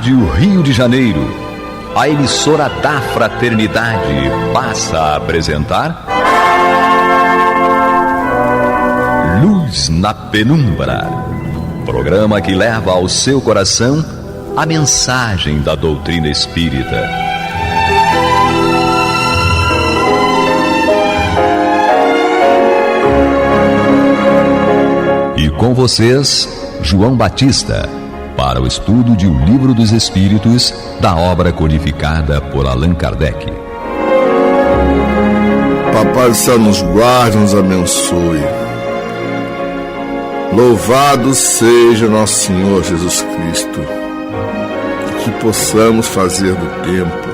Rádio Rio de Janeiro, a emissora da Fraternidade, passa a apresentar Luz na Penumbra, programa que leva ao seu coração a mensagem da doutrina espírita. E com vocês, João Batista, para o estudo de O Livro dos Espíritos, da obra codificada por Allan Kardec. Papai do céu nos guarde, nos abençoe. Louvado seja nosso Senhor Jesus Cristo. Que possamos fazer do tempo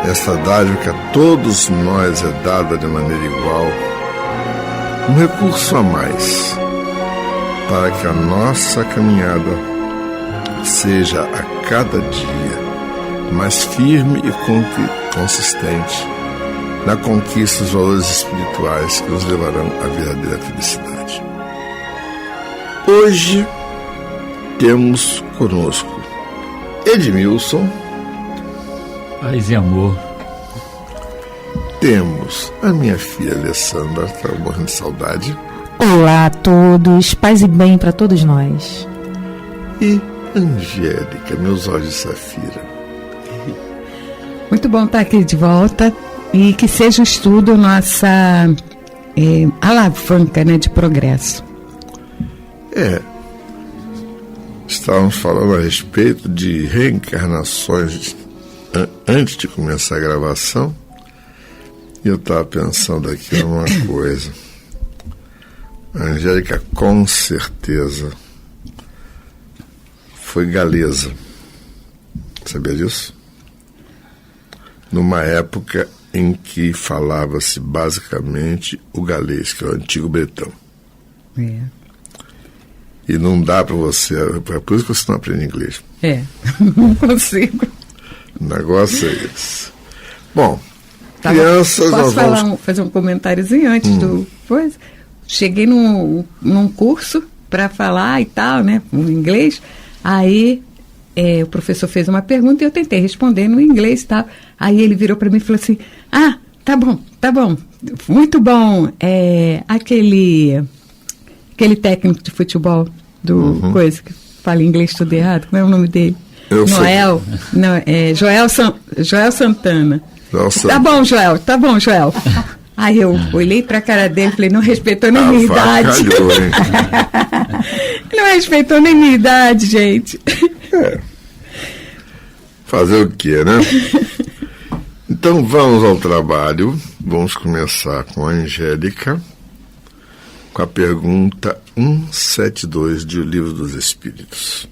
esta dádiva que a todos nós é dada de maneira igual, um recurso a mais, para que a nossa caminhada seja a cada dia mais firme e consistente na conquista dos valores espirituais que nos levarão à verdadeira felicidade. Hoje temos conosco Edmilson. Paz e amor. Temos a minha filha Alessandra, está morrendo de saudade. Olá a todos, paz e bem para todos nós. E Angélica, meus olhos de safira. Muito bom estar aqui de volta e que seja o estudo nossa alavanca, né, de progresso. Estávamos falando a respeito de reencarnações antes de começar a gravação e eu estava pensando aqui numa coisa. A Angélica com certeza foi galesa. Sabia disso? Numa época em que falava-se basicamente o galês, que é o antigo bretão. E não dá para você... É por isso que você não aprende inglês. Não consigo. O negócio é esse. Bom, crianças... Posso fazer um comentáriozinho antes do... Pois, cheguei num curso para falar e tal, né, em inglês. Aí o professor fez uma pergunta e eu tentei responder no inglês e tal. Aí ele virou para mim e falou assim: tá bom, muito bom. Aquele técnico de futebol do coisa que fala inglês tudo errado, como é o nome dele? Joel Santana. Tá bom, Joel. Aí eu olhei pra cara dele e falei: não respeitou nem minha idade. Não respeitou nem minha idade, gente. Fazer o quê, né? Então vamos ao trabalho. Vamos começar com a Angélica, com a pergunta 172 de O Livro dos Espíritos.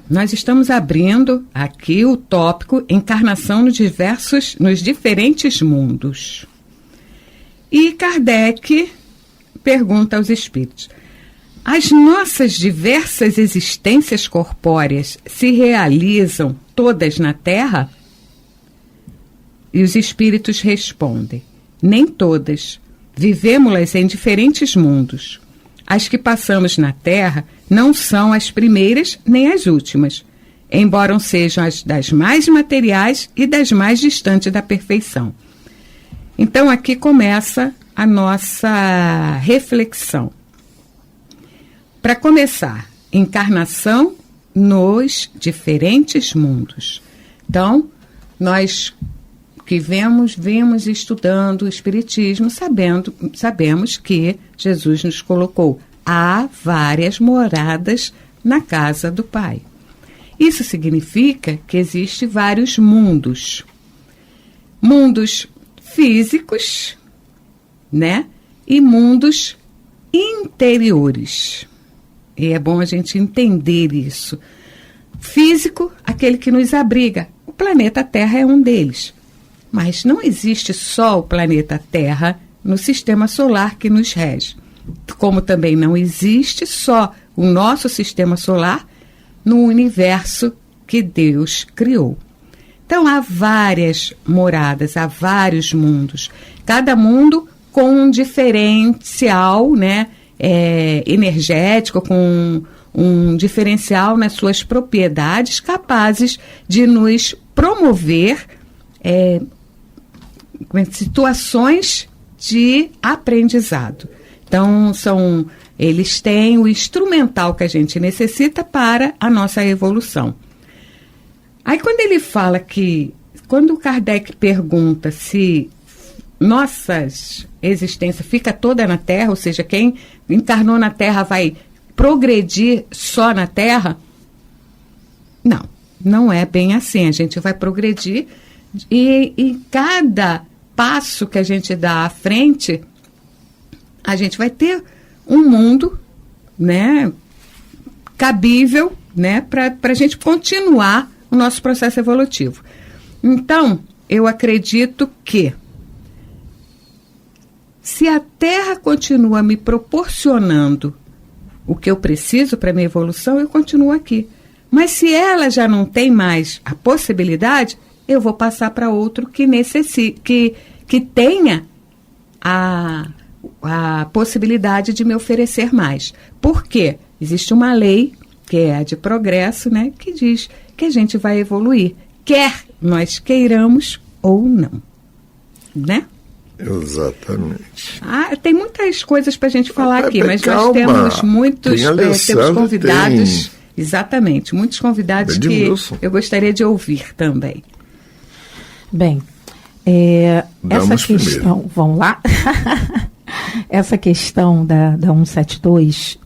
Nós estamos abrindo aqui o tópico encarnação nos diferentes mundos. E Kardec pergunta aos espíritos: as nossas diversas existências corpóreas se realizam todas na Terra? E os espíritos respondem: nem todas. Vivemos-las em diferentes mundos. As que passamos na Terra não são as primeiras nem as últimas, embora sejam as das mais materiais e das mais distantes da perfeição. Então aqui começa a nossa reflexão. Para começar, encarnação nos diferentes mundos. Então, nós que vemos estudando o Espiritismo, sabemos que Jesus nos colocou há várias moradas na casa do Pai. Isso significa que existem vários mundos. Mundos físicos, né? E mundos interiores. E é bom a gente entender isso. Físico, aquele que nos abriga. O planeta Terra é um deles. Mas não existe só o planeta Terra no sistema solar que nos rege. Como também não existe só o nosso sistema solar no universo que Deus criou. Então, há várias moradas, há vários mundos. Cada mundo com um diferencial, né, energético, com um diferencial nas suas propriedades capazes de nos promover situações de aprendizado. Então, eles têm o instrumental que a gente necessita para a nossa evolução. Aí, quando ele fala quando o Kardec pergunta se nossa existência fica toda na Terra, ou seja, quem encarnou na Terra vai progredir só na Terra, não é bem assim. A gente vai progredir e em cada passo que a gente dá à frente, a gente vai ter um mundo, né, cabível, né, para a gente continuar o nosso processo evolutivo. Então, eu acredito que se a Terra continua me proporcionando o que eu preciso para a minha evolução, eu continuo aqui. Mas se ela já não tem mais a possibilidade, eu vou passar para outro que necessite, que tenha a possibilidade de me oferecer mais. Por quê? Existe uma lei, que é a de progresso, né, que diz que a gente vai evoluir, quer nós queiramos ou não. Né? Exatamente. Tem muitas coisas para a gente falar aqui, mas nós temos muitos temos convidados. Exatamente, muitos convidados que eu gostaria de ouvir também. Bem, essa questão, vamos lá? Essa questão da 172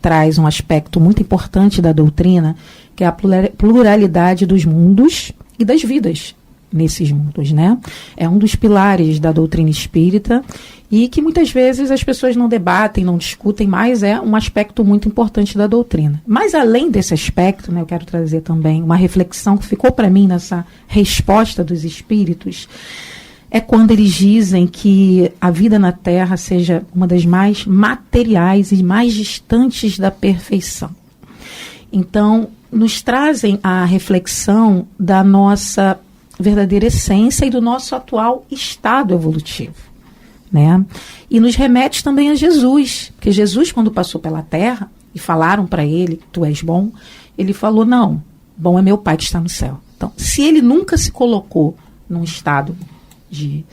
traz um aspecto muito importante da doutrina, que é a pluralidade dos mundos e das vidas nesses mundos, né? É um dos pilares da doutrina espírita e que muitas vezes as pessoas não debatem, não discutem, mas é um aspecto muito importante da doutrina. Mas além desse aspecto, né, eu quero trazer também uma reflexão que ficou para mim nessa resposta dos espíritos, é quando eles dizem que a vida na Terra seja uma das mais materiais e mais distantes da perfeição. Então, nos trazem a reflexão da nossa verdadeira essência e do nosso atual estado evolutivo, né? E nos remete também a Jesus, porque Jesus, quando passou pela Terra e falaram para ele, tu és bom, ele falou, não, bom é meu Pai que está no céu. Então, se ele nunca se colocou num estado de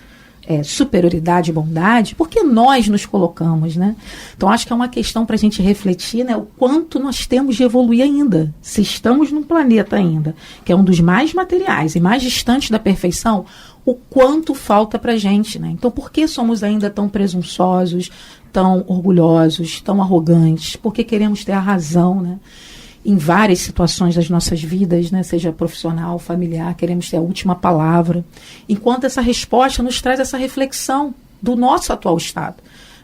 superioridade e bondade, por que nós nos colocamos, né? Então, acho que é uma questão para a gente refletir, né, o quanto nós temos de evoluir ainda. Se estamos num planeta ainda, que é um dos mais materiais e mais distantes da perfeição, o quanto falta para a gente, né? Então, por que somos ainda tão presunçosos, tão orgulhosos, tão arrogantes? Por que queremos ter a razão, né? Em várias situações das nossas vidas, né, seja profissional, familiar, queremos ter a última palavra, enquanto essa resposta nos traz essa reflexão do nosso atual estado,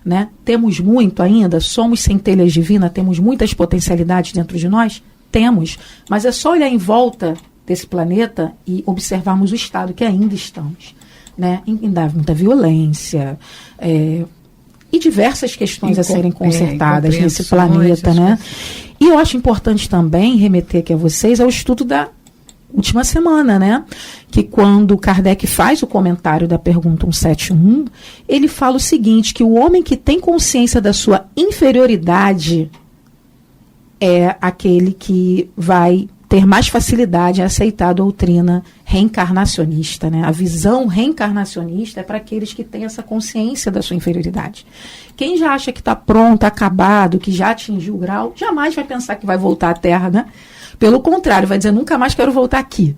né? Temos muito ainda, somos centelhas divinas, temos muitas potencialidades dentro de nós? Temos, mas é só olhar em volta desse planeta e observarmos o estado que ainda estamos, né? Em muita violência, e diversas questões a serem consertadas nesse planeta, né? E eu acho importante também remeter aqui a vocês ao estudo da última semana, né? Que quando Kardec faz o comentário da pergunta 171, ele fala o seguinte, que o homem que tem consciência da sua inferioridade é aquele que vai ter mais facilidade em aceitar a doutrina reencarnacionista, né? A visão reencarnacionista é para aqueles que têm essa consciência da sua inferioridade. Quem já acha que está pronto, acabado, que já atingiu o grau, jamais vai pensar que vai voltar à Terra, né? Pelo contrário, vai dizer, nunca mais quero voltar aqui.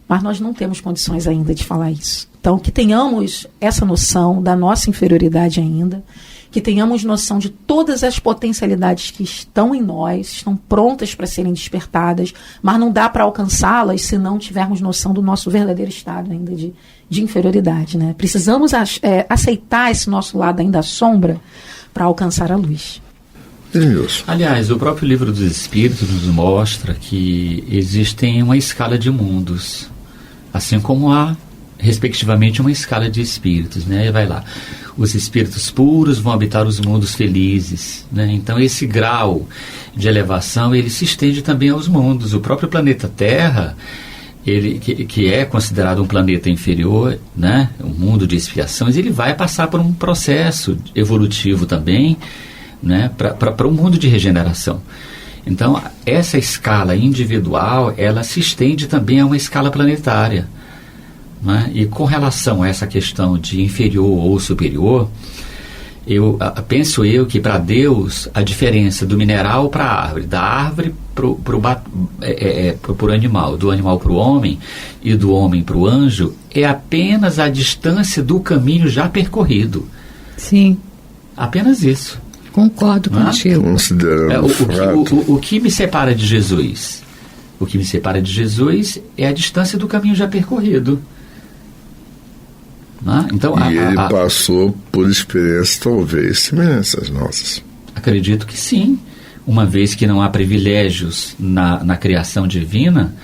Mas nós não temos condições ainda de falar isso. Então, que tenhamos essa noção da nossa inferioridade ainda, que tenhamos noção de todas as potencialidades que estão em nós, estão prontas para serem despertadas, mas não dá para alcançá-las se não tivermos noção do nosso verdadeiro estado ainda de inferioridade, né? Precisamos aceitar esse nosso lado ainda sombra para alcançar a luz. Aliás, o próprio Livro dos Espíritos nos mostra que existem uma escala de mundos, assim como há, respectivamente, uma escala de espíritos, né? E vai lá, os espíritos puros vão habitar os mundos felizes, né? Então esse grau de elevação, ele se estende também aos mundos. O próprio planeta Terra, ele, que é considerado um planeta inferior, né? Um mundo de expiações, ele vai passar por um processo evolutivo também, né? Para um mundo de regeneração. Então, essa escala individual, ela se estende também a uma escala planetária. Né? E com relação a essa questão de inferior ou superior, penso que para Deus a diferença do mineral para a árvore, da árvore para o animal, do animal para o homem e do homem para o anjo, é apenas a distância do caminho já percorrido. Sim. Apenas isso. Concordo contigo. O que me separa de Jesus? O que me separa de Jesus é a distância do caminho já percorrido. Então, ele passou por experiências talvez semelhantes às nossas. Acredito que sim. Uma vez que não há privilégios na criação divina,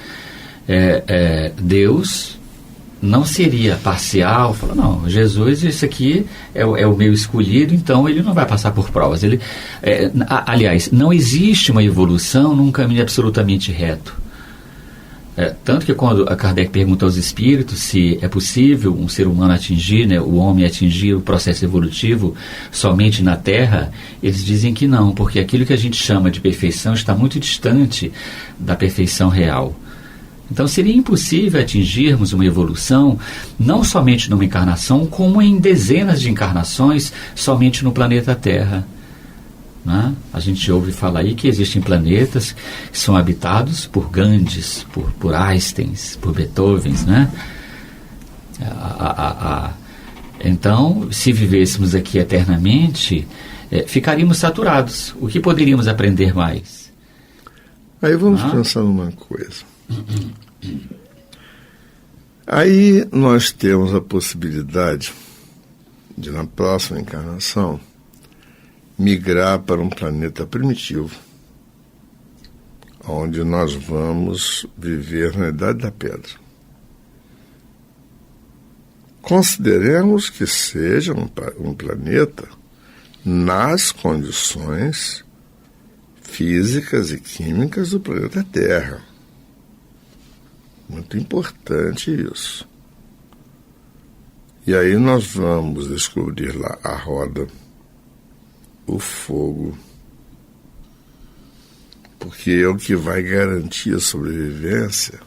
Deus não seria parcial, falou, não, Jesus, isso aqui é o meu escolhido, então ele não vai passar por provas. Aliás, não existe uma evolução num caminho absolutamente reto. Tanto que quando a Kardec pergunta aos espíritos se é possível um ser humano atingir, o homem atingir o processo evolutivo somente na Terra, eles dizem que não, porque aquilo que a gente chama de perfeição está muito distante da perfeição real. Então seria impossível atingirmos uma evolução não somente numa encarnação, como em dezenas de encarnações somente no planeta Terra. Né? A gente ouve falar aí que existem planetas que são habitados por Gandhis, por Einsteins, por Beethovens, né? Então, se vivêssemos aqui eternamente, ficaríamos saturados. O que poderíamos aprender mais? Aí vamos pensar numa coisa. Aí nós temos a possibilidade de, na próxima encarnação, migrar para um planeta primitivo, onde nós vamos viver na Idade da Pedra. Consideremos que seja um planeta nas condições físicas e químicas do planeta Terra. Muito importante isso. E aí nós vamos descobrir lá a roda, o fogo, porque é o que vai garantir a sobrevivência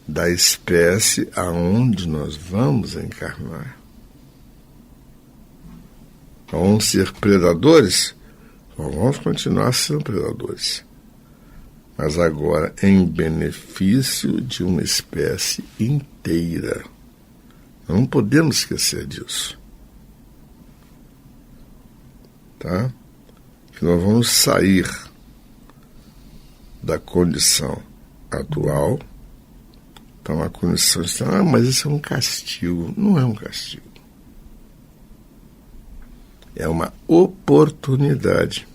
da espécie aonde nós vamos encarnar. Vamos ser predadores? Vamos continuar sendo predadores, mas agora em benefício de uma espécie inteira. Não podemos esquecer disso. Tá? Que nós vamos sair da condição atual para uma condição de mas isso é um castigo. Não é um castigo. É uma oportunidade.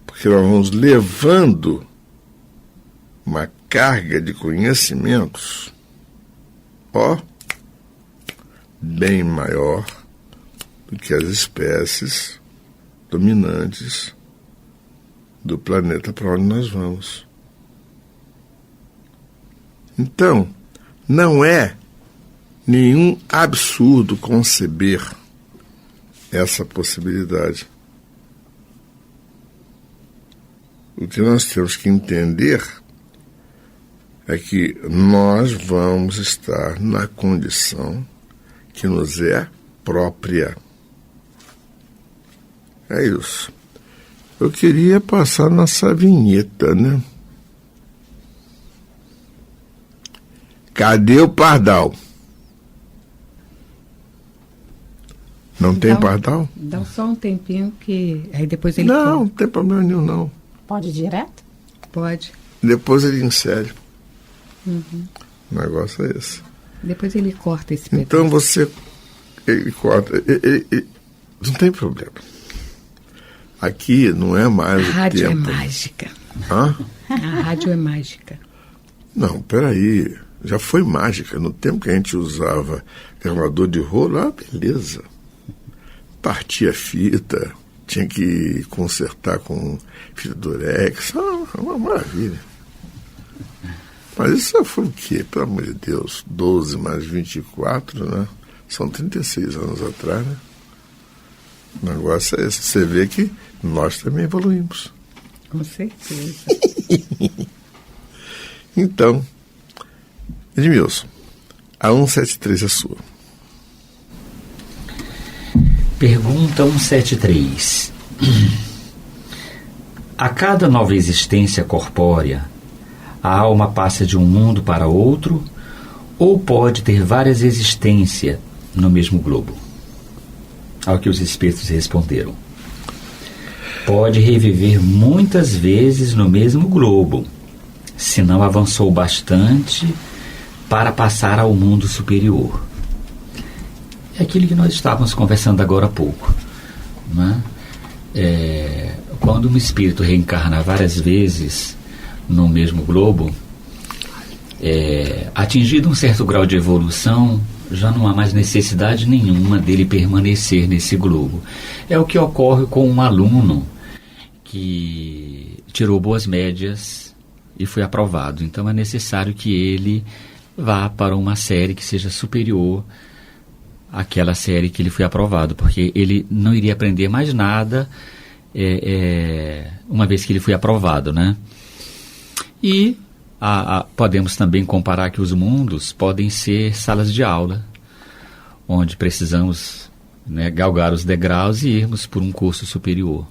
Porque nós vamos levando uma carga de conhecimentos bem maior do que as espécies dominantes do planeta para onde nós vamos. Então, não é nenhum absurdo conceber essa possibilidade. O que nós temos que entender é que nós vamos estar na condição que nos é própria. É isso. Eu queria passar nossa vinheta, né? Cadê o pardal? Não tem pardal? Dá só um tempinho que... Aí depois ele... Não tem problema nenhum, não. Pode ir direto? Pode. Depois ele insere. O negócio é esse. Depois ele corta esse pedaço. Então ele corta. Não tem problema. Aqui não é mais o tempo. A rádio é mágica. Hã? A rádio é mágica. Não, peraí. Já foi mágica. No tempo que a gente usava gravador de rolo, beleza. Partia fita, tinha que consertar com fita durex. Uma maravilha. Mas isso já foi o quê? Pelo amor de Deus, 12 mais 24, né? São 36 anos atrás, né? O negócio é esse. Você vê que nós também evoluímos. Com certeza. Então, Edmilson, a 173 é sua. Pergunta 173. A cada nova existência corpórea, a alma passa de um mundo para outro ou pode ter várias existências no mesmo globo? Ao que os espíritos responderam: pode reviver muitas vezes no mesmo globo, se não avançou bastante para passar ao mundo superior. É aquilo que nós estávamos conversando agora há pouco, né? Quando um espírito reencarna várias vezes no mesmo globo, atingido um certo grau de evolução, já não há mais necessidade nenhuma dele permanecer nesse globo. É o que ocorre com um aluno que tirou boas médias e foi aprovado. Então é necessário que ele vá para uma série que seja superior àquela série que ele foi aprovado, porque ele não iria aprender mais nada uma vez que ele foi aprovado, né? E podemos também comparar que os mundos podem ser salas de aula, onde precisamos, né, galgar os degraus e irmos por um curso superior.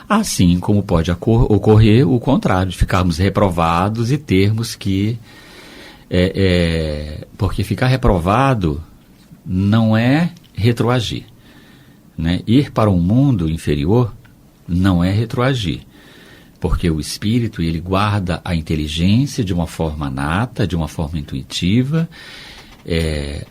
Assim como pode ocorrer o contrário, de ficarmos reprovados e termos que... porque ficar reprovado não é retroagir, né? Ir para um mundo inferior não é retroagir, porque o espírito, ele guarda a inteligência de uma forma nata, de uma forma intuitiva.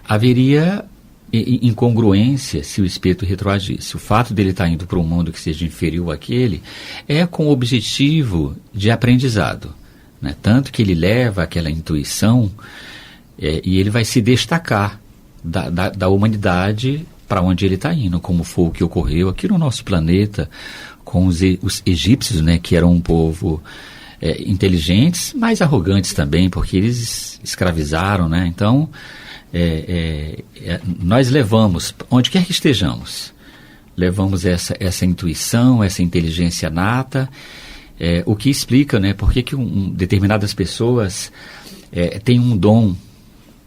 Haveria incongruência se o espírito retroagisse. O fato dele estar indo para um mundo que seja inferior àquele é com o objetivo de aprendizado, né? Tanto que ele leva aquela intuição e ele vai se destacar da humanidade para onde ele está indo, como foi o que ocorreu aqui no nosso planeta com os egípcios, né, que eram um povo inteligentes, mas arrogantes também, porque eles escravizaram, né? Então, nós levamos, onde quer que estejamos, levamos essa intuição, essa inteligência nata, o que explica, né, por que determinadas pessoas têm um dom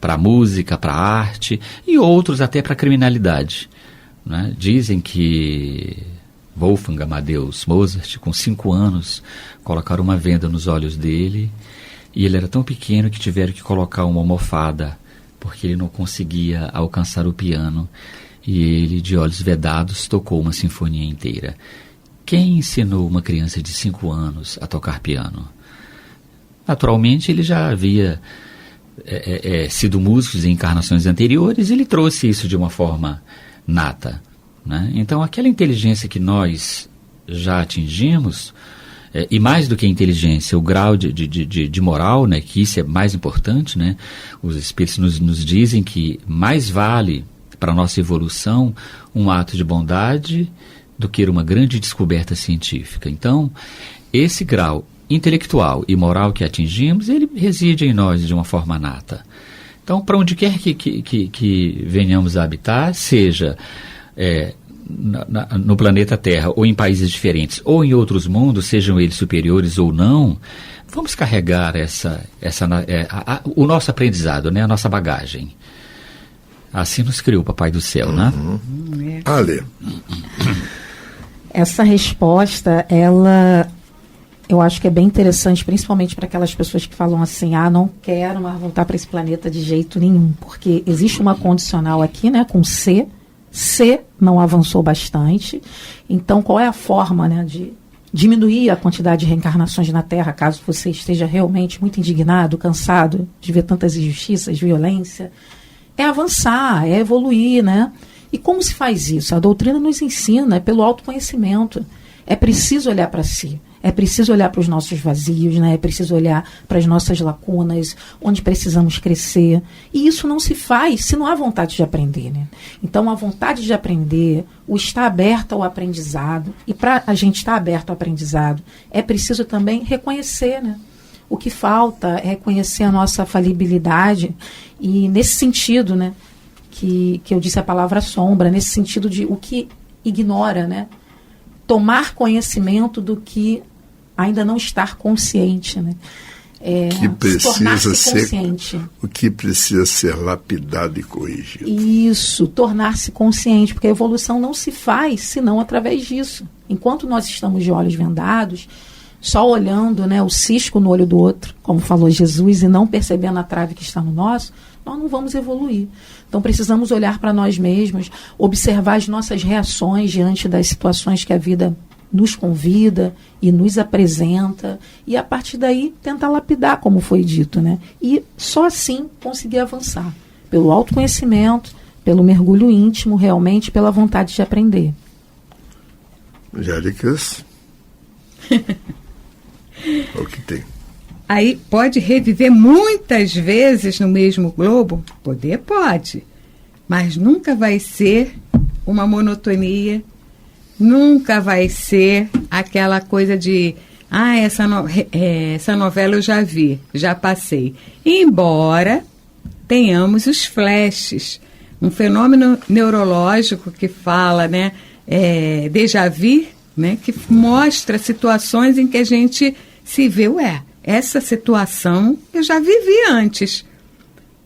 para a música, para a arte, e outros até para a criminalidade, né? Dizem que Wolfgang Amadeus Mozart, com 5 anos, colocaram uma venda nos olhos dele, e ele era tão pequeno que tiveram que colocar uma almofada, porque ele não conseguia alcançar o piano, e ele, de olhos vedados, tocou uma sinfonia inteira. Quem ensinou uma criança de 5 anos a tocar piano? Naturalmente, ele já havia sido músico em encarnações anteriores, ele trouxe isso de uma forma nata, né? Então, aquela inteligência que nós já atingimos, e mais do que a inteligência, o grau de moral, né, que isso é mais importante, né? Os espíritos nos dizem que mais vale para a nossa evolução um ato de bondade do que uma grande descoberta científica. Então, esse grau intelectual e moral que atingimos, ele reside em nós de uma forma nata. Então, para onde quer que venhamos a habitar, seja no planeta Terra, ou em países diferentes, ou em outros mundos, sejam eles superiores ou não, vamos carregar o nosso aprendizado, né, a nossa bagagem. Assim nos criou o Papai do Céu, né? Ale. Essa resposta, eu acho que é bem interessante, principalmente para aquelas pessoas que falam assim, não quero mais voltar para esse planeta de jeito nenhum, porque existe uma condicional aqui, né, com C não avançou bastante, então qual é a forma, né, de diminuir a quantidade de reencarnações na Terra, caso você esteja realmente muito indignado, cansado de ver tantas injustiças, violência? É avançar, é evoluir, né? E como se faz isso? A doutrina nos ensina, é pelo autoconhecimento. É preciso olhar para si, é preciso olhar para os nossos vazios, né? É preciso olhar para as nossas lacunas, onde precisamos crescer. E isso não se faz se não há vontade de aprender, né? Então, a vontade de aprender, o estar aberto ao aprendizado, e para a gente estar aberto ao aprendizado, é preciso também reconhecer, né? O que falta é reconhecer a nossa falibilidade, e nesse sentido, né, que eu disse a palavra sombra, nesse sentido de o que ignora, né? Tomar conhecimento do que ainda não estar consciente, né? Que precisa ser consciente. O que precisa ser lapidado e corrigido. Isso, tornar-se consciente, porque a evolução não se faz senão através disso. Enquanto nós estamos de olhos vendados, só olhando, né, o cisco no olho do outro, como falou Jesus, e não percebendo a trave que está no nosso, nós não vamos evoluir. Então precisamos olhar para nós mesmos, observar as nossas reações diante das situações que a vida nos convida e nos apresenta, e a partir daí tentar lapidar, como foi dito, né? E só assim conseguir avançar, pelo autoconhecimento, pelo mergulho íntimo, realmente pela vontade de aprender. Angélicas? O que tem? Aí pode reviver muitas vezes no mesmo globo? Poder pode, mas nunca vai ser uma monotonia. Nunca vai ser aquela coisa de essa novela eu já vi, já passei. Embora tenhamos os flashes, um fenômeno neurológico que fala, né, déjà vu, né, que mostra situações em que a gente se vê, essa situação eu já vivi antes.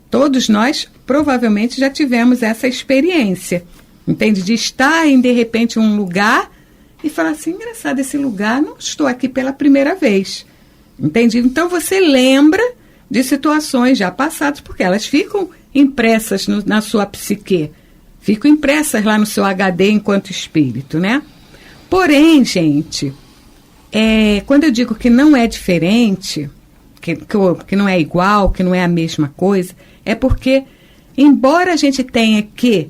Todos nós provavelmente já tivemos essa experiência. Entende? De estar em, de repente, um lugar e falar assim, engraçado, esse lugar, não estou aqui pela primeira vez. Entende? Então você lembra de situações já passadas, porque elas ficam impressas na sua psique, ficam impressas lá no seu HD enquanto espírito, né? Porém, gente, quando eu digo que não é diferente, que não é igual, que não é a mesma coisa, é porque, embora a gente tenha que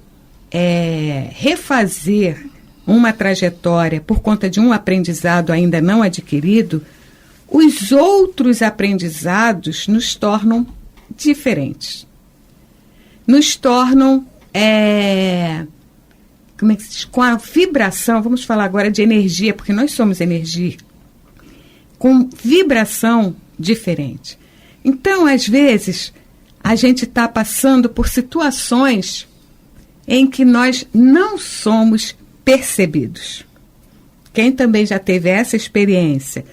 refazer uma trajetória por conta de um aprendizado ainda não adquirido, os outros aprendizados nos tornam diferentes. Nos tornam, como é que se diz? Com a vibração, vamos falar agora de energia, porque nós somos energia, com vibração diferente. Então, às vezes, a gente está passando por situações em que nós não somos percebidos. Quem também já teve essa experiência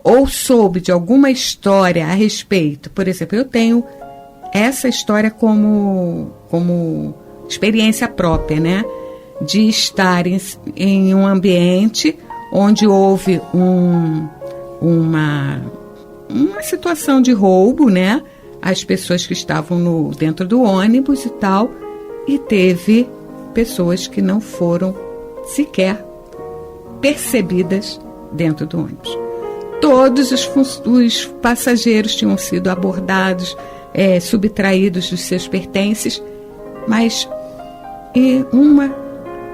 ou soube de alguma história a respeito, por exemplo, eu tenho essa história como experiência própria, né? De estar em um ambiente onde houve uma situação de roubo, né? As pessoas que estavam dentro do ônibus e tal, e teve pessoas que não foram sequer percebidas dentro do ônibus. Todos os passageiros tinham sido abordados, subtraídos dos seus pertences, mas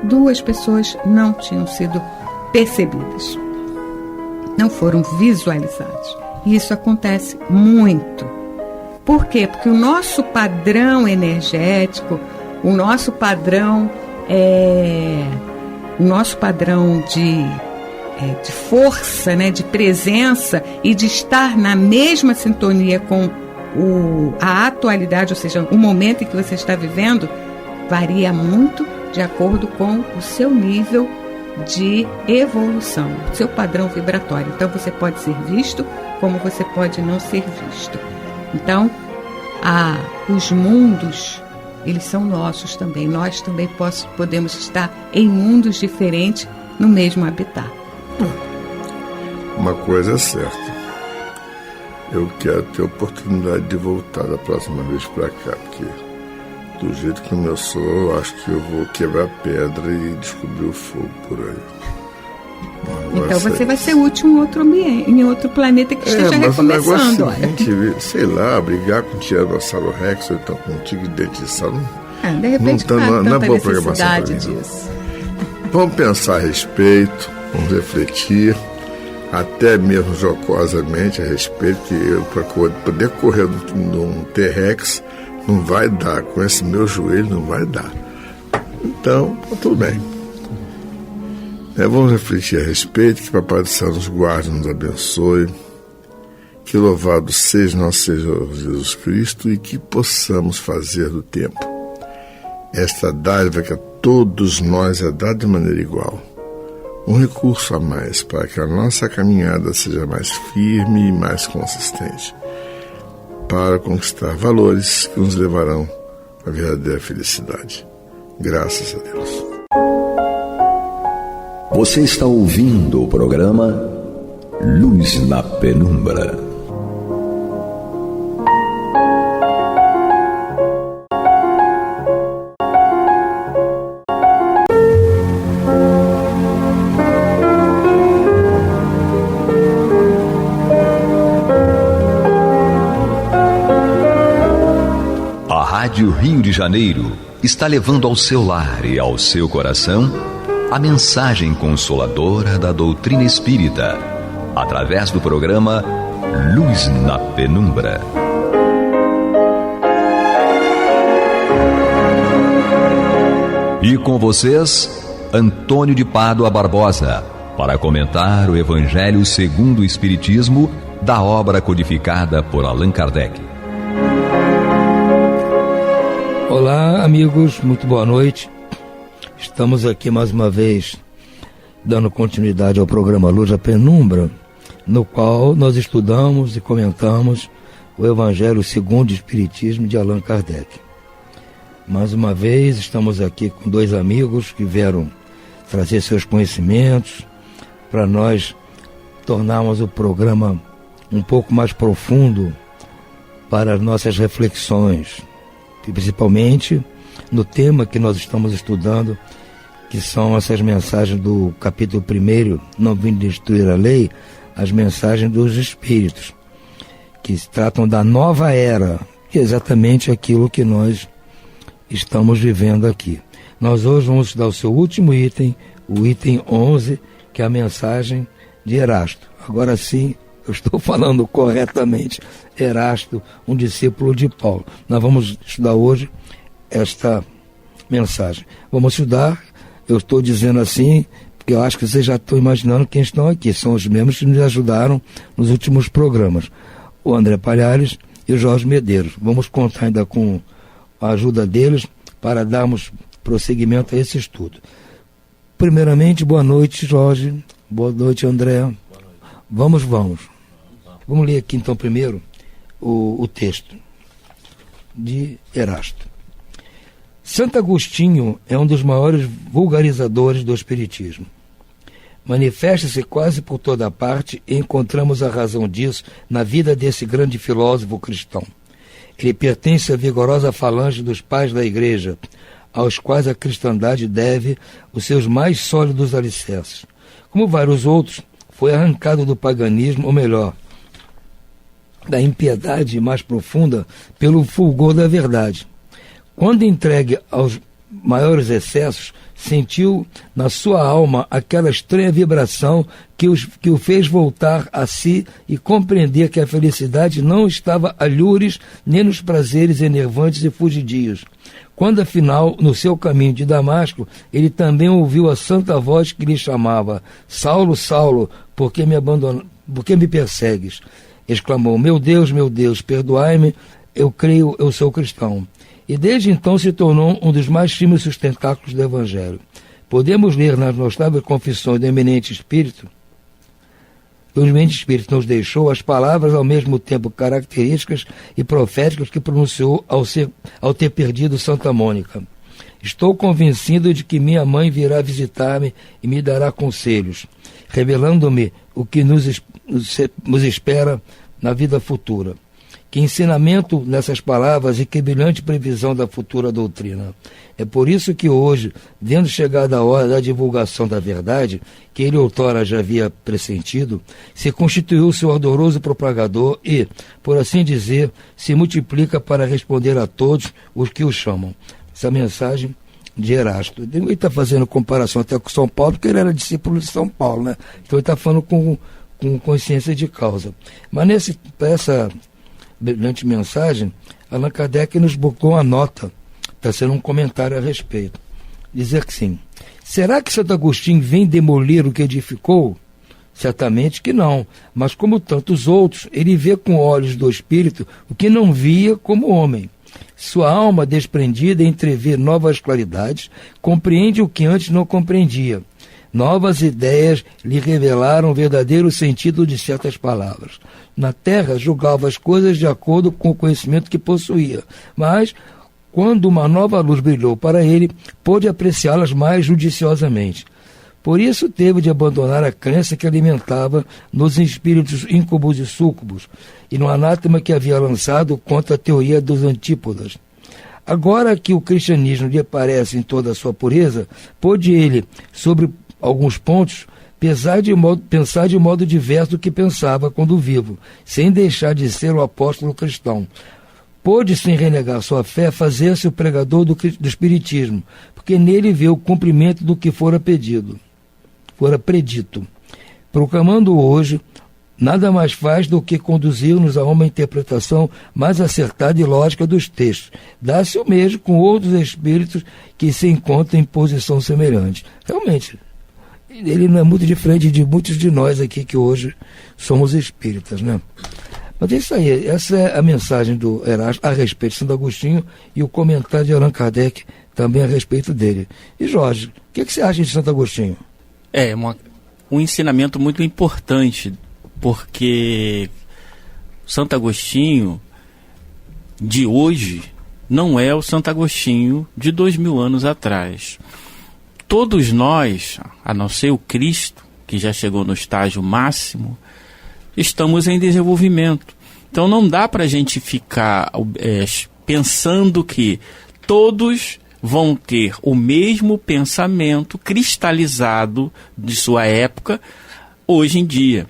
duas pessoas não tinham sido percebidas, não foram visualizadas. E isso acontece muito. Por quê? Porque o nosso padrão energético, o nosso padrão de força, né, de presença e de estar na mesma sintonia com a atualidade, ou seja, o momento em que você está vivendo, varia muito de acordo com o seu nível de evolução, o seu padrão vibratório. Então você pode ser visto como você pode não ser visto. Então, os mundos, eles são nossos também. Nós também podemos estar em mundos diferentes no mesmo habitat. Uma coisa é certa. Eu quero ter a oportunidade de voltar da próxima vez para cá, porque do jeito que eu sou, eu acho que eu vou quebrar pedra e descobrir o fogo por aí. Então você vai ser útil em outro planeta que esteja recomeçando. Mas o negócio é sei lá, brigar com o Tiranossauro Rex ou então com o tigre de dente de sal. De repente não é boa necessidade disso. Vamos pensar a respeito, vamos refletir, até mesmo jocosamente a respeito, que eu, para poder correr num T-Rex, não vai dar, com esse meu joelho não vai dar. Então, tudo bem. Vamos refletir a respeito, que Papai do Céu nos guarde, nos abençoe, que louvado seja nosso Senhor Jesus Cristo e que possamos fazer do tempo esta dádiva que a todos nós é dada de maneira igual, um recurso a mais para que a nossa caminhada seja mais firme e mais consistente, para conquistar valores que nos levarão à verdadeira felicidade. Graças a Deus. Você está ouvindo o programa Luz na Penumbra. A Rádio Rio de Janeiro está levando ao seu lar e ao seu coração a mensagem consoladora da doutrina espírita, através do programa Luz na Penumbra. E com vocês, Antônio de Pádua Barbosa, para comentar o Evangelho segundo o Espiritismo, da obra codificada por Allan Kardec. Olá, amigos, muito boa noite. Estamos aqui mais uma vez dando continuidade ao programa Luz na Penumbra, no qual nós estudamos e comentamos o Evangelho segundo o Espiritismo de Allan Kardec. Mais uma vez estamos aqui com dois amigos que vieram trazer seus conhecimentos para nós tornarmos o programa um pouco mais profundo para as nossas reflexões, principalmente no tema que nós estamos estudando, que são essas mensagens do capítulo 1, Não Vim Destruir a Lei, as mensagens dos Espíritos, que tratam da nova era, que é exatamente aquilo que nós estamos vivendo aqui. Nós hoje vamos estudar o seu último item, o item 11, que é a mensagem de Erasto. Agora sim, eu estou falando corretamente, Erasto, um discípulo de Paulo. Nós vamos estudar hoje esta mensagem. Vamos estudar, eu estou dizendo assim, porque eu acho que vocês já estão imaginando quem estão aqui. São os mesmos que nos ajudaram nos últimos programas. O André Palhares e o Jorge Medeiros. Vamos contar ainda com a ajuda deles para darmos prosseguimento a esse estudo. Primeiramente, boa noite, Jorge. Boa noite, André. Boa noite. Vamos. Vamos ler aqui então primeiro o texto de Erasto. Santo Agostinho é um dos maiores vulgarizadores do Espiritismo. Manifesta-se quase por toda parte e encontramos a razão disso na vida desse grande filósofo cristão. Ele pertence à vigorosa falange dos pais da Igreja, aos quais a cristandade deve os seus mais sólidos alicerces. Como vários outros, foi arrancado do paganismo, ou melhor, da impiedade mais profunda, pelo fulgor da verdade. Quando entregue aos maiores excessos, sentiu na sua alma aquela estranha vibração que o fez voltar a si e compreender que a felicidade não estava a lures nem nos prazeres enervantes e fugidios. Quando, afinal, no seu caminho de Damasco, ele também ouviu a santa voz que lhe chamava: Saulo, Saulo, por que me persegues? Exclamou: meu Deus, perdoai-me, eu creio, eu sou cristão. E desde então se tornou um dos mais firmes sustentáculos do Evangelho. Podemos ler nas notáveis confissões do eminente Espírito, nos deixou as palavras ao mesmo tempo características e proféticas que pronunciou ao ter perdido Santa Mônica. Estou convencido de que minha mãe virá visitar-me e me dará conselhos, revelando-me o que nos espera na vida futura. Que ensinamento nessas palavras e que brilhante previsão da futura doutrina. É por isso que hoje, vendo chegada a hora da divulgação da verdade, que ele outrora já havia pressentido, se constituiu seu ardoroso propagador e, por assim dizer, se multiplica para responder a todos os que o chamam. Essa mensagem de Erasto. Ele está fazendo comparação até com São Paulo, porque ele era discípulo de São Paulo, né? Então ele está falando com consciência de causa. Mas essa brilhante mensagem, Allan Kardec nos botou uma nota, está sendo um comentário a respeito. Dizer que sim. Será que Santo Agostinho vem demolir o que edificou? Certamente que não, mas como tantos outros, ele vê com olhos do espírito o que não via como homem. Sua alma desprendida entrevê novas claridades, compreende o que antes não compreendia. Novas ideias lhe revelaram o verdadeiro sentido de certas palavras. Na terra, julgava as coisas de acordo com o conhecimento que possuía, mas, quando uma nova luz brilhou para ele, pôde apreciá-las mais judiciosamente. Por isso teve de abandonar a crença que alimentava nos espíritos íncubos e súcubos e no anátema que havia lançado contra a teoria dos antípodas. Agora que o cristianismo lhe aparece em toda a sua pureza, pôde ele, sobre alguns pontos, pensar de modo diverso do que pensava quando vivo, sem deixar de ser o apóstolo cristão. Pôde, sem renegar sua fé, fazer-se o pregador do espiritismo, porque nele vê o cumprimento do que fora predito. Proclamando hoje, nada mais faz do que conduzir-nos a uma interpretação mais acertada e lógica dos textos. Dá-se o mesmo com outros espíritos que se encontram em posição semelhante. Realmente, ele não é muito diferente de muitos de nós aqui que hoje somos espíritas, né? Mas é isso aí, essa é a mensagem do Erasto a respeito de Santo Agostinho e o comentário de Allan Kardec também a respeito dele. E Jorge, o que você acha de Santo Agostinho? É um ensinamento muito importante, porque Santo Agostinho de hoje não é o Santo Agostinho de 2000 anos atrás. Todos nós, a não ser o Cristo, que já chegou no estágio máximo, estamos em desenvolvimento. Então não dá para a gente ficar pensando que todos vão ter o mesmo pensamento cristalizado de sua época hoje em dia.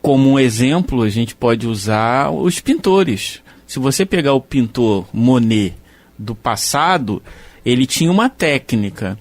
Como um exemplo, a gente pode usar os pintores. Se você pegar o pintor Monet do passado, ele tinha uma técnica.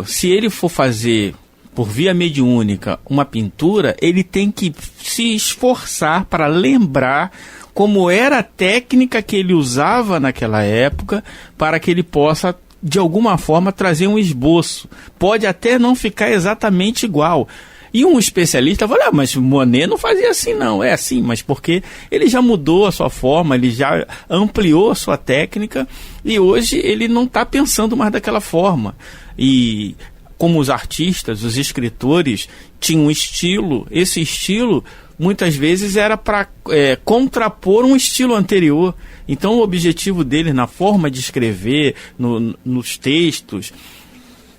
Se ele for fazer por via mediúnica uma pintura, ele tem que se esforçar para lembrar como era a técnica que ele usava naquela época, para que ele possa, de alguma forma, trazer um esboço. Pode até não ficar exatamente igual. E um especialista fala, mas Monet não fazia assim não. É assim, mas porque ele já mudou a sua forma, ele já ampliou a sua técnica e hoje ele não está pensando mais daquela forma. E como os artistas, os escritores tinham um estilo, esse estilo muitas vezes era para contrapor um estilo anterior. Então o objetivo dele na forma de escrever, nos textos,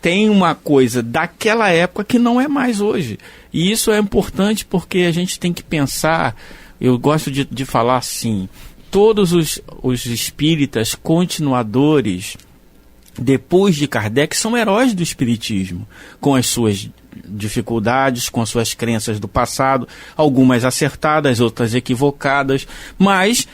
tem uma coisa daquela época que não é mais hoje. E isso é importante porque a gente tem que pensar, eu gosto de falar assim, todos os espíritas continuadores, depois de Kardec, são heróis do espiritismo, com as suas dificuldades, com as suas crenças do passado, algumas acertadas, outras equivocadas, mas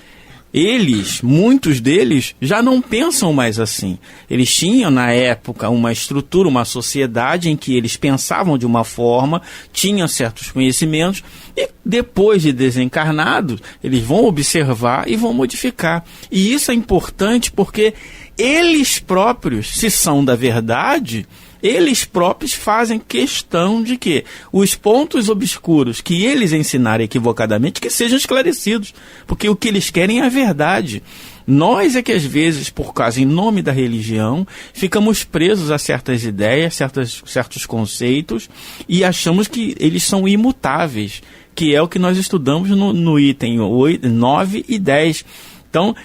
muitos deles, já não pensam mais assim. Eles tinham, na época, uma estrutura, uma sociedade em que eles pensavam de uma forma, tinham certos conhecimentos, e depois de desencarnados, eles vão observar e vão modificar. E isso é importante porque eles próprios, se são da verdade, eles próprios fazem questão de que os pontos obscuros que eles ensinarem equivocadamente, que sejam esclarecidos, porque o que eles querem é a verdade. Nós é que às vezes, por causa, em nome da religião, ficamos presos a certas ideias, certos conceitos, e achamos que eles são imutáveis, que é o que nós estudamos no item 9 e 10. Então,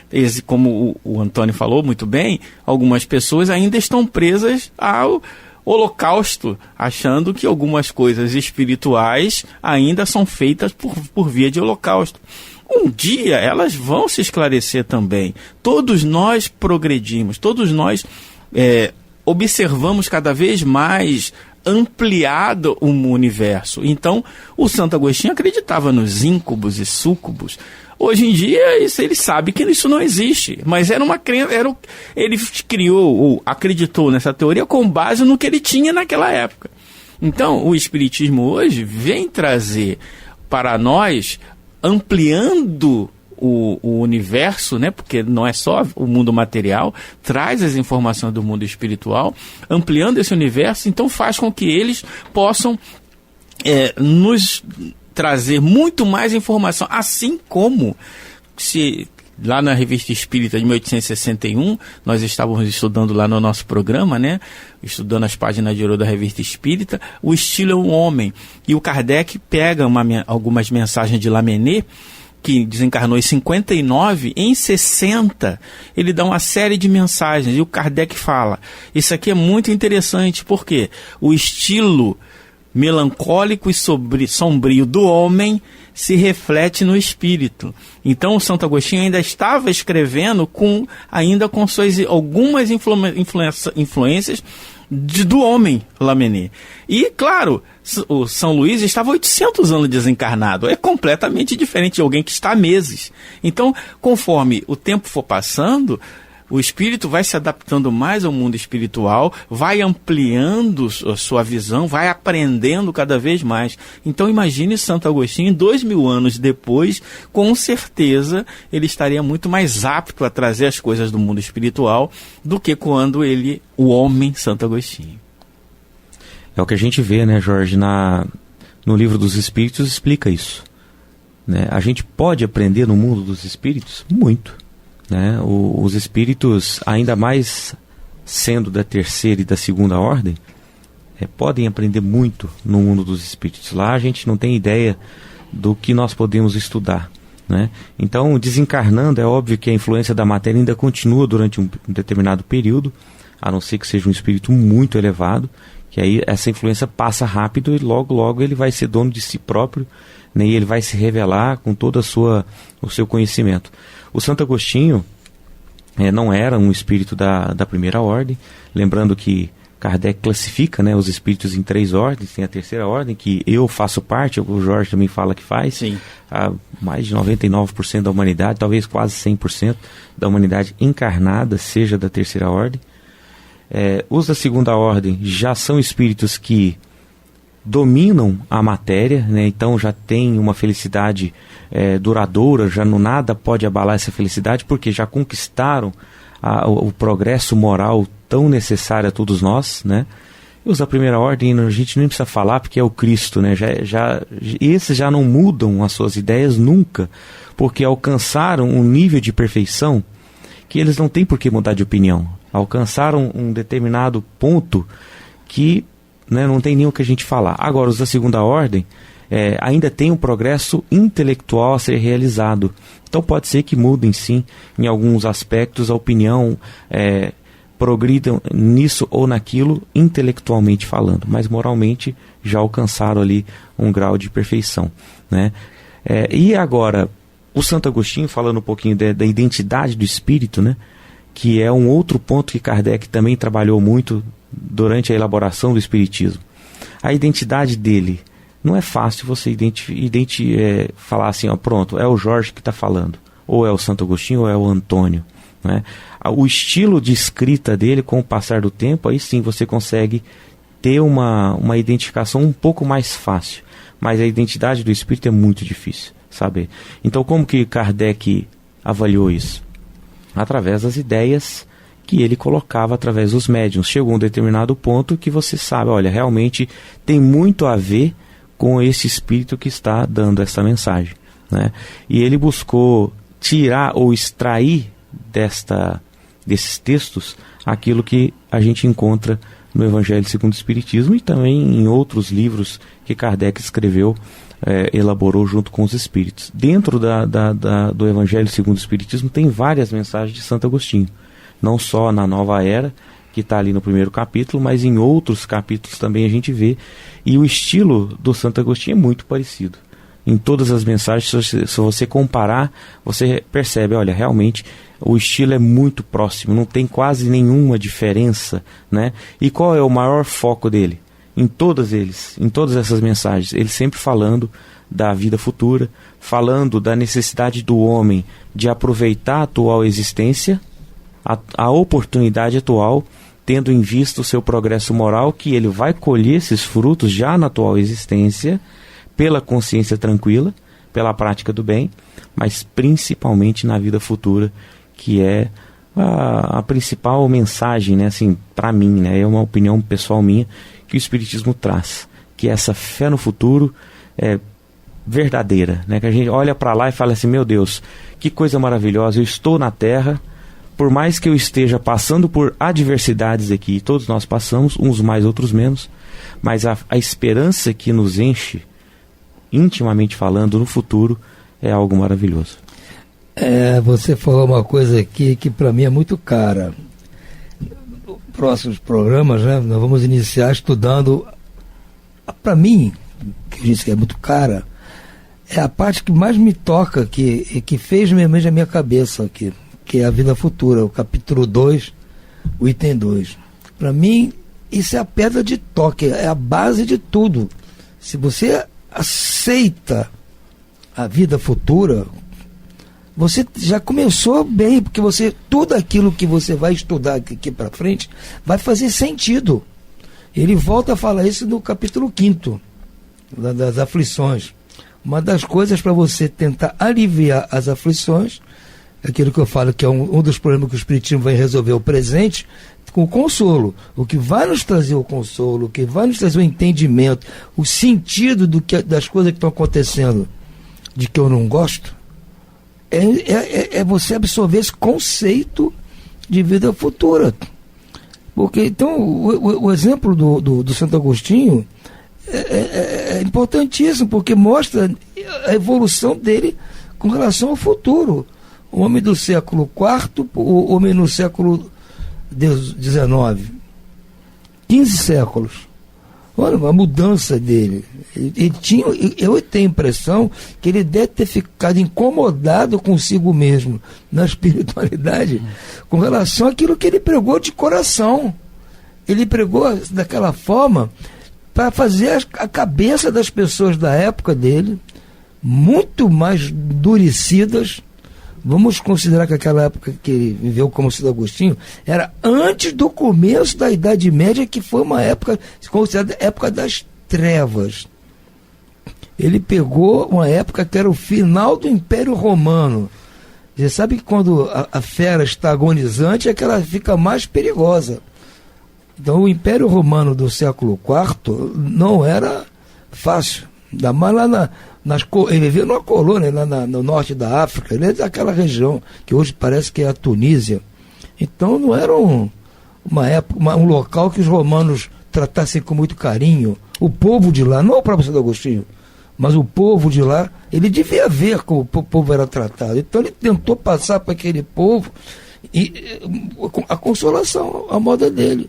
como o Antônio falou muito bem, algumas pessoas ainda estão presas ao Holocausto, achando que algumas coisas espirituais ainda são feitas por via de holocausto. Um dia elas vão se esclarecer também. Todos nós progredimos, todos nós observamos cada vez mais ampliado o universo. Então, o Santo Agostinho acreditava nos íncubos e súcubos. Hoje em dia, ele sabe que isso não existe, mas era uma crença, ele criou ou acreditou nessa teoria com base no que ele tinha naquela época. Então, o Espiritismo hoje vem trazer para nós, ampliando o universo, né? Porque não é só o mundo material, traz as informações do mundo espiritual, ampliando esse universo, então faz com que eles possam nos trazer muito mais informação, assim como se lá na Revista Espírita de 1861, nós estávamos estudando lá no nosso programa, né? Estudando as páginas de ouro da Revista Espírita, o estilo é um homem. E o Kardec pega algumas mensagens de Lamennais, que desencarnou em 59, em 60, ele dá uma série de mensagens, e o Kardec fala, isso aqui é muito interessante, porque o estilo melancólico e sombrio do homem se reflete no espírito. Então o Santo Agostinho ainda estava escrevendo ainda com suas algumas influências do homem Lamennais. E, claro, o São Luís estava 800 anos desencarnado. É completamente diferente de alguém que está há meses. Então, conforme o tempo for passando, o espírito vai se adaptando mais ao mundo espiritual, vai ampliando a sua visão, vai aprendendo cada vez mais. Então imagine Santo Agostinho, 2000 anos depois, com certeza ele estaria muito mais apto a trazer as coisas do mundo espiritual do que quando o homem Santo Agostinho. É o que a gente vê, né, Jorge, no Livro dos Espíritos explica isso. Né? A gente pode aprender no mundo dos espíritos muito. Né? Os espíritos, ainda mais sendo da terceira e da segunda ordem, podem aprender muito no mundo dos espíritos. Lá a gente não tem ideia do que nós podemos estudar. Né? Então, desencarnando, é óbvio que a influência da matéria ainda continua durante um determinado período, a não ser que seja um espírito muito elevado, que aí essa influência passa rápido e logo ele vai ser dono de si próprio, né? E ele vai se revelar com todo o seu conhecimento. O Santo Agostinho não era um espírito da primeira ordem, lembrando que Kardec classifica, né, os espíritos em 3 ordens. Tem a terceira ordem, que eu faço parte, o Jorge também fala que faz. Sim. Mais de 99% da humanidade, talvez quase 100% da humanidade encarnada seja da terceira ordem. Os da segunda ordem já são espíritos que dominam a matéria, né? Então já tem uma felicidade duradoura, já nada pode abalar essa felicidade, porque já conquistaram o progresso moral tão necessário a todos nós, né? E os da primeira ordem a gente nem precisa falar, porque é o Cristo, né? Esses já não mudam as suas ideias nunca, porque alcançaram um nível de perfeição que eles não têm por que mudar de opinião. Alcançaram um determinado ponto que, né, não tem nem o que a gente falar. Agora, os da segunda ordem ainda tem um progresso intelectual a ser realizado. Então pode ser que mudem sim, em alguns aspectos, a opinião, progridam nisso ou naquilo, intelectualmente falando, mas moralmente já alcançaram ali um grau de perfeição, né? E agora, o Santo Agostinho, falando um pouquinho da identidade do espírito, né, que é um outro ponto que Kardec também trabalhou muito durante a elaboração do espiritismo. A identidade dele, não é fácil você falar assim, ó, pronto, é o Jorge que está falando, ou é o Santo Agostinho, ou é o Antônio, né? O estilo de escrita dele, com o passar do tempo, aí sim você consegue ter uma identificação um pouco mais fácil, mas a identidade do espírito é muito difícil saber. Então, como que Kardec avaliou isso? Através das ideias que ele colocava através dos médiuns. Chegou um determinado ponto que você sabe, olha, realmente tem muito a ver com esse espírito que está dando essa mensagem, né? E ele buscou tirar ou extrair desses textos aquilo que a gente encontra no Evangelho segundo o Espiritismo e também em outros livros que Kardec escreveu, elaborou junto com os espíritos. Dentro do Evangelho segundo o Espiritismo tem várias mensagens de Santo Agostinho, não só na Nova Era, que está ali no primeiro capítulo, mas em outros capítulos também a gente vê, e o estilo do Santo Agostinho é muito parecido. Em todas as mensagens, se você comparar, você percebe, olha, realmente o estilo é muito próximo, não tem quase nenhuma diferença, né? E qual é o maior foco dele? Em todas essas mensagens, ele sempre falando da vida futura, falando da necessidade do homem de aproveitar a atual existência, a oportunidade atual, tendo em vista o seu progresso moral, que ele vai colher esses frutos já na atual existência, pela consciência tranquila, pela prática do bem, mas principalmente na vida futura, que é a principal mensagem, né, assim, para mim, né, é uma opinião pessoal minha, que o Espiritismo traz, que essa fé no futuro verdadeira, né? Que a gente olha para lá e fala assim, meu Deus, que coisa maravilhosa, eu estou na Terra, por mais que eu esteja passando por adversidades aqui, todos nós passamos, uns mais, outros menos, mas a esperança que nos enche, intimamente falando, no futuro, é algo maravilhoso. Você falou uma coisa aqui que para mim é muito cara. Próximos programas, né, nós vamos iniciar estudando, para mim, que eu disse que é muito cara, é a parte que mais me toca, que fez realmente a minha cabeça aqui, que é a vida futura, o capítulo 2, o item 2. Para mim, isso é a pedra de toque, é a base de tudo. Se você aceita a vida futura, você já começou bem, porque tudo aquilo que você vai estudar aqui para frente vai fazer sentido. Ele volta a falar isso no capítulo 5 das aflições. Uma das coisas para você tentar aliviar as aflições, aquilo que eu falo que é um dos problemas que o Espiritismo vai resolver, o presente, com o consolo. O que vai nos trazer o consolo, o que vai nos trazer o entendimento, o sentido das coisas que estão acontecendo, de que eu não gosto, é você absorver esse conceito de vida futura. Porque, então, o exemplo do Santo Agostinho é importantíssimo, porque mostra a evolução dele com relação ao futuro. O homem do século IV, o homem no século XIX, 15 séculos. Olha a mudança dele. Eu tenho a impressão que ele deve ter ficado incomodado consigo mesmo na espiritualidade com relação àquilo que ele pregou de coração. Ele pregou daquela forma para fazer a cabeça das pessoas da época dele muito mais endurecidas. Vamos considerar que aquela época que ele viveu como Santo Agostinho era antes do começo da Idade Média, que foi uma época considerada época das trevas. Ele pegou uma época que era o final do Império Romano. Você sabe que quando a fera está agonizante é que ela fica mais perigosa. Então o Império Romano do século IV não era fácil. Ainda mais lá ele vivia numa colônia lá no norte da África, ele é daquela região que hoje parece que é a Tunísia. Então não era uma época, um local que os romanos tratassem com muito carinho. O povo de lá, não o próprio Santo Agostinho, mas o povo de lá, ele devia ver como o povo era tratado. Então ele tentou passar para aquele povo a consolação, a moda dele.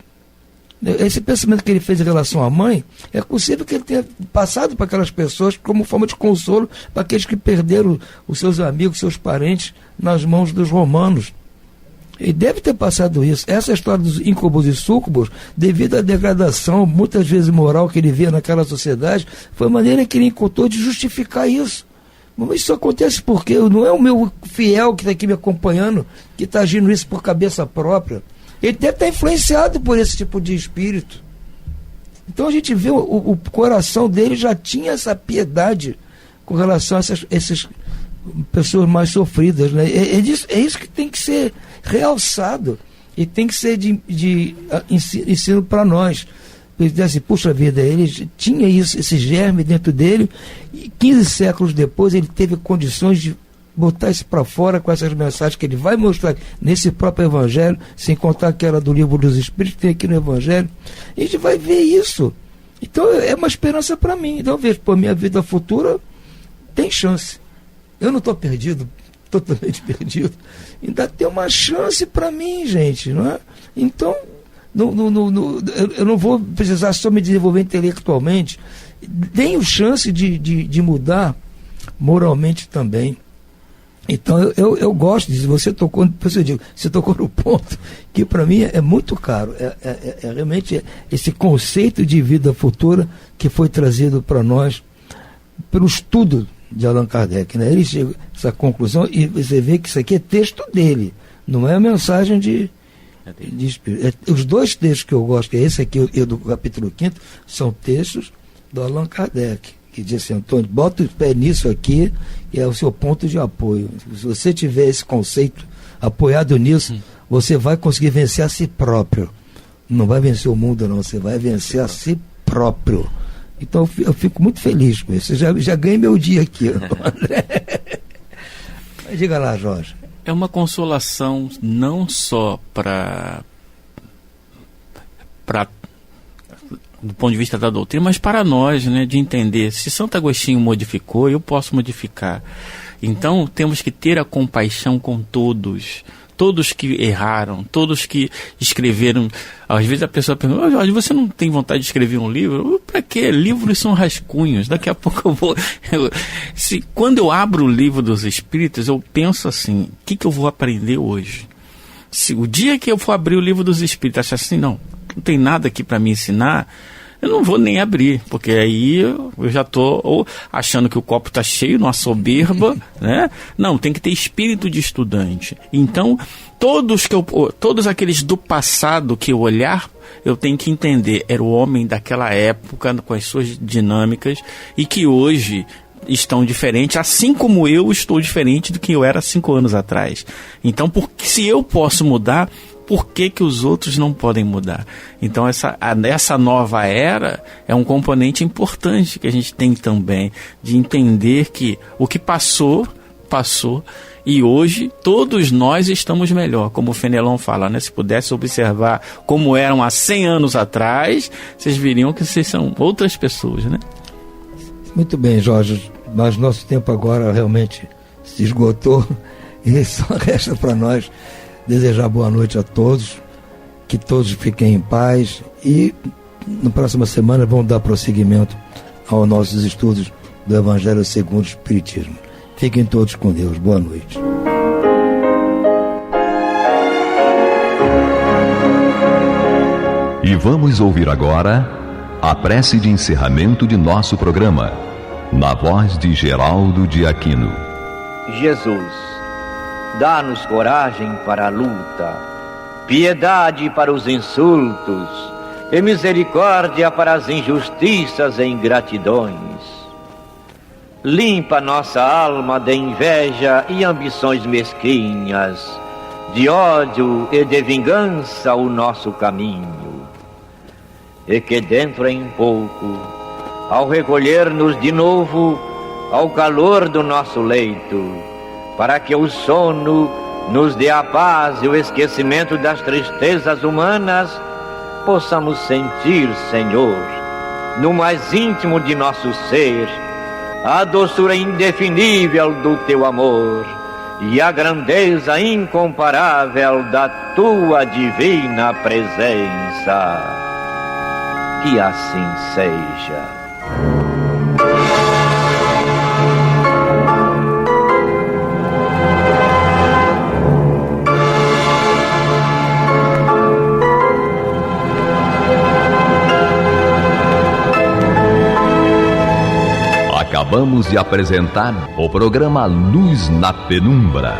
Esse pensamento que ele fez em relação à mãe, é possível que ele tenha passado para aquelas pessoas como forma de consolo para aqueles que perderam os seus amigos, seus parentes nas mãos dos romanos. Ele deve ter passado isso. Essa história dos íncubos e súcubos, devido à degradação, muitas vezes moral, que ele via naquela sociedade, foi a maneira que ele encontrou de justificar isso. Mas isso acontece porque não é o meu fiel que está aqui me acompanhando, que está agindo isso por cabeça própria. Ele deve estar influenciado por esse tipo de espírito. Então a gente vê o coração dele já tinha essa piedade com relação a essas pessoas mais sofridas, né? É isso que tem que ser realçado e tem que ser de ensino para nós. Ele diz assim, puxa vida, ele tinha esse germe dentro dele, e 15 séculos depois ele teve condições de botar isso para fora com essas mensagens que ele vai mostrar nesse próprio Evangelho, sem contar aquela do Livro dos Espíritos que tem aqui no Evangelho. A gente vai ver isso. Então é uma esperança para mim. Então eu vejo, minha vida futura tem chance. Eu não estou perdido, totalmente perdido. Ainda tem uma chance para mim, gente, não é? Então, eu não vou precisar só me desenvolver intelectualmente. Tenho chance de mudar moralmente também. Então eu gosto disso. Você tocou no ponto que para mim é muito caro. É realmente esse conceito de vida futura que foi trazido para nós pelo estudo de Allan Kardec, né? Ele chega a essa conclusão e você vê que isso aqui é texto dele, não é a mensagem de espírito. Os dois textos que eu gosto, que é esse aqui e do capítulo 5, são textos do Allan Kardec, que diz assim, Antônio, bota o pé nisso aqui, e é o seu ponto de apoio. Se você tiver esse conceito apoiado nisso, você vai conseguir vencer a si próprio. Não vai vencer o mundo, não, você vai vencer a si próprio. Então eu fico muito feliz com isso. Eu já ganhei meu dia aqui, André. Diga lá, Jorge. É uma consolação não só do ponto de vista da doutrina, mas para nós, né, de entender, se Santo Agostinho modificou, eu posso modificar. Então temos que ter a compaixão com todos que erraram, todos que escreveram. Às vezes a pessoa pergunta: Jorge, você não tem vontade de escrever um livro? Para quê? Livros são rascunhos. Daqui a pouco eu vou... Quando eu abro o livro dos Espíritos, eu penso assim: o que eu vou aprender hoje? Se o dia que eu for abrir o livro dos Espíritos achar assim, não tem nada aqui para me ensinar, eu não vou nem abrir, porque aí eu já estou ou achando que o copo está cheio, numa soberba, né? Não, tem que ter espírito de estudante. Então, todos aqueles do passado que eu olhar, eu tenho que entender, era o homem daquela época, com as suas dinâmicas, e que hoje estão diferentes, assim como eu estou diferente do que eu era 5 anos atrás. Então, se eu posso mudar, por que os outros não podem mudar? Então essa nova era é um componente importante que a gente tem também, de entender que o que passou, e hoje todos nós estamos melhor, como o Fenelon fala, né? Se pudesse observar como eram há 100 anos atrás, vocês viriam que vocês são outras pessoas, né? Muito bem, Jorge, mas nosso tempo agora realmente se esgotou e só resta para nós desejar boa noite a todos, que todos fiquem em paz, e na próxima semana vamos dar prosseguimento aos nossos estudos do Evangelho segundo o Espiritismo. Fiquem todos com Deus. Boa noite. E vamos ouvir agora a prece de encerramento de nosso programa, na voz de Geraldo de Aquino. Jesus, dá-nos coragem para a luta, piedade para os insultos e misericórdia para as injustiças e ingratidões. Limpa nossa alma de inveja e ambições mesquinhas, de ódio e de vingança o nosso caminho. E que dentro em pouco, ao recolher-nos de novo ao calor do nosso leito, para que o sono nos dê a paz e o esquecimento das tristezas humanas, possamos sentir, Senhor, no mais íntimo de nosso ser, a doçura indefinível do Teu amor e a grandeza incomparável da Tua divina presença. Que assim seja. Acabamos de apresentar o programa Luz na Penumbra,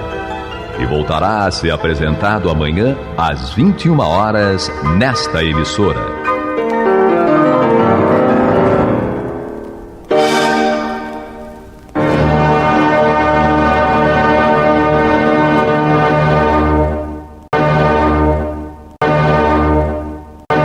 que voltará a ser apresentado amanhã às 21 horas nesta emissora.